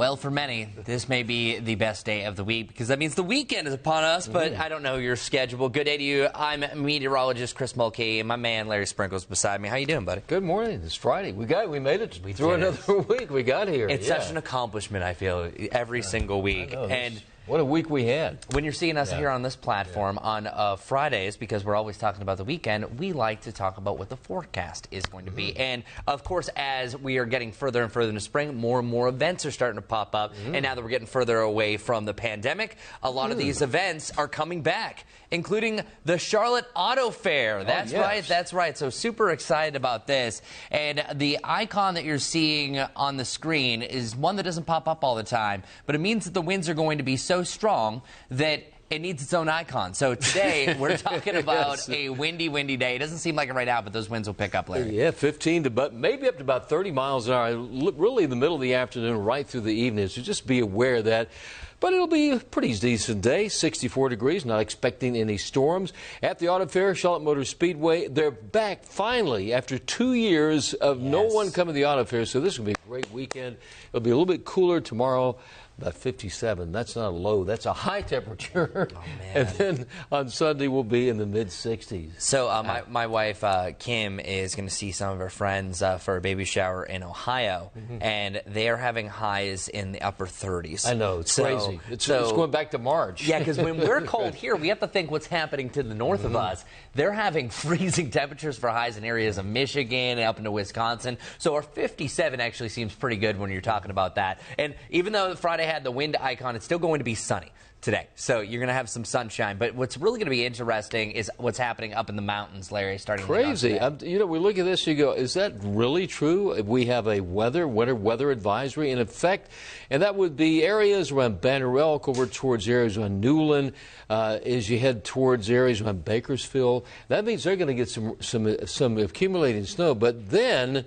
Well, for many, this may be the best day of the week because that means the weekend is upon us, but I don't know your schedule. Good day to you. I'm meteorologist Chris Mulcahy, and my man Larry Sprinkle's beside me. How you doing, buddy? Good morning. It's Friday. We made it through another week. We got here. It's such an accomplishment, I feel, every single week. And what a week we had. When you're seeing us here on this platform on Fridays, because we're always talking about the weekend, we like to talk about what the forecast is going to be. And, of course, as we are getting further and further into spring, more and more events are starting to pop up. And now that we're getting further away from the pandemic, a lot of these events are coming back, including the Charlotte Auto Fair. That's right. That's right. So super excited about this. And the icon that you're seeing on the screen is one that doesn't pop up all the time, but it means that the winds are going to be so strong that it needs its own icon. So today we're talking about a windy day. It doesn't seem like it right now, but those winds will pick up later. Yeah, 15 to maybe up to about 30 miles an hour. Really the middle of the afternoon, right through the evening. So just be aware of that. But it'll be a pretty decent day, 64 degrees, not expecting any storms. At the Auto Fair, Charlotte Motor Speedway, they're back finally after 2 years of no one coming to the Auto Fair. So this will be a great weekend. It'll be a little bit cooler tomorrow. About 57. That's not a low. That's a high temperature. Oh, man. And then on Sunday, we'll be in the mid-60s. So my wife, Kim, is going to see some of her friends for a baby shower in Ohio, and they are having highs in the upper 30s. I know. It's crazy. It's going back to March. Yeah, because when we're cold here, we have to think what's happening to the north of us. They're having freezing temperatures for highs in areas of Michigan and up into Wisconsin. So our 57 actually seems pretty good when you're talking about that. And even though Friday had the wind icon, it's still going to be sunny today. So you're going to have some sunshine. But what's really going to be interesting is what's happening up in the mountains, Larry, starting crazy. You know, we look at this, you go, is that really true? We have a winter weather advisory in effect, and that would be areas around Banner Elk over towards areas around Newland, as you head towards areas around Bakersfield. That means they're going to get some accumulating snow. But then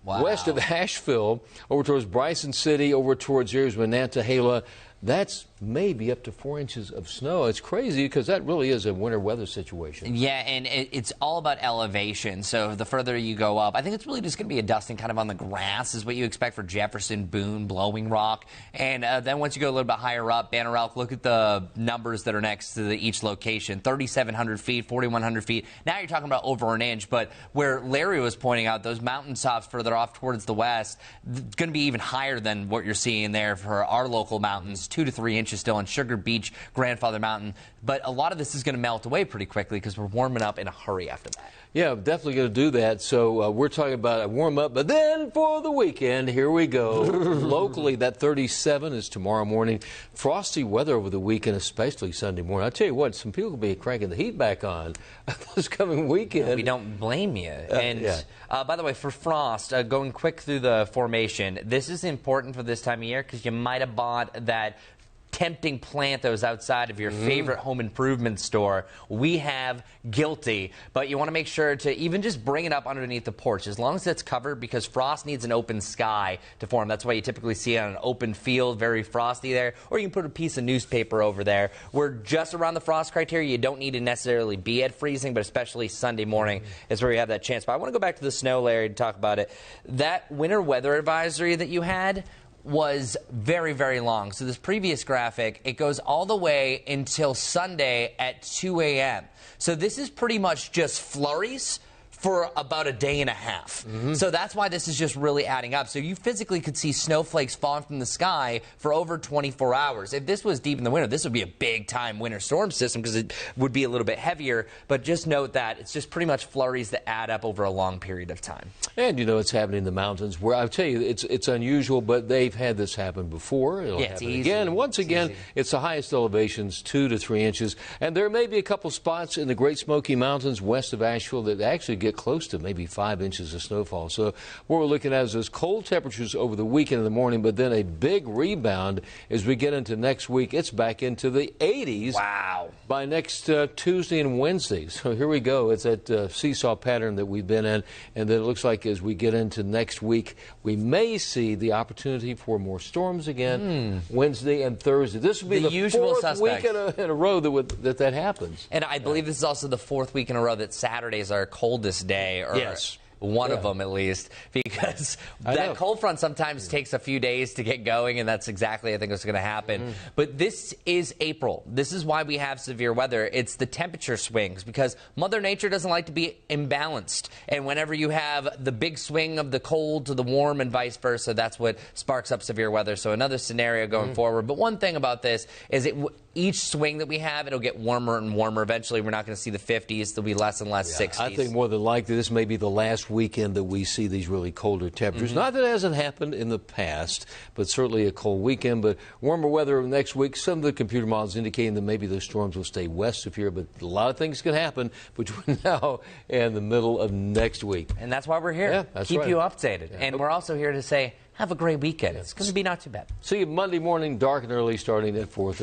west of Asheville, over towards Bryson City, over towards areas of Nantahala, that's maybe up to 4 inches of snow. It's crazy because that really is a winter weather situation. Yeah, and it's all about elevation. So the further you go up, I think it's really just going to be a dusting kind of on the grass is what you expect for Jefferson, Boone, Blowing Rock. And then once you go a little bit higher up, Banner Elk, look at the numbers that are next to each location. 3,700 feet, 4,100 feet. Now you're talking about over an inch. But where Larry was pointing out, those mountaintops further off towards the west, going to be even higher than what you're seeing there for our local mountains. 2 to 3 inches still on Sugar Beech, Grandfather Mountain. But a lot of this is going to melt away pretty quickly because we're warming up in a hurry after that. Yeah, definitely going to do that. So we're talking about a warm up. But then for the weekend, here we go. Locally, that 37 is tomorrow morning. Frosty weather over the weekend, especially Sunday morning. I'll tell you what, some people will be cranking the heat back on this coming weekend. We don't blame you. And by the way, for frost, going quick through the formation, this is important for this time of year because you might have bought that tempting plant that was outside of your favorite home improvement store. We have guilty, but you want to make sure to even just bring it up underneath the porch as long as it's covered because frost needs an open sky to form. That's why you typically see it on an open field, very frosty there, or you can put a piece of newspaper over there. We're just around the frost criteria. You don't need to necessarily be at freezing, but especially Sunday morning is where you have that chance. But I want to go back to the snow, Larry, to talk about it. That winter weather advisory that you had was very, very long. So this previous graphic, it goes all the way until Sunday at 2 a.m. So this is pretty much just flurries for about a day and a half. So that's why this is just really adding up. So you physically could see snowflakes falling from the sky for over 24 hours. If this was deep in the winter, this would be a big-time winter storm system because it would be a little bit heavier. But just note that it's just pretty much flurries that add up over a long period of time. And, you know, it's happening in the mountains where, I'll tell you, it's unusual, but they've had this happen before. It'll happen again. And once again, it's the highest elevations, 2 to 3 inches. And there may be a couple spots in the Great Smoky Mountains west of Asheville that actually get close to maybe 5 inches of snowfall. So what we're looking at is those cold temperatures over the weekend in the morning, but then a big rebound as we get into next week. It's back into the 80s by next Tuesday and Wednesday. So here we go. It's that seesaw pattern that we've been in, and then it looks like as we get into next week, we may see the opportunity for more storms again Wednesday and Thursday. This will be the usual fourth week in a row that happens. And I believe this is also the fourth week in a row that Saturday is our coldest day. Yes. one of them at least, because that cold front sometimes takes a few days to get going, and that's exactly, I think, what's going to happen. But this is April. This is why we have severe weather. It's the temperature swings, because Mother Nature doesn't like to be imbalanced. And whenever you have the big swing of the cold to the warm and vice versa, that's what sparks up severe weather. So another scenario going forward. But one thing about this is each swing that we have, it'll get warmer and warmer. Eventually, we're not going to see the 50s. There'll be less and less 60s. I think more than likely this may be the last weekend that we see these really colder temperatures. Not that it hasn't happened in the past, but certainly a cold weekend. But warmer weather next week. Some of the computer models indicating that maybe those storms will stay west of here. But a lot of things can happen between now and the middle of next week. And that's why we're here. Yeah, that's Keep right. you updated. Yeah. And we're also here to say, have a great weekend. It's going to be not too bad. See you Monday morning, dark and early, starting at 4:30.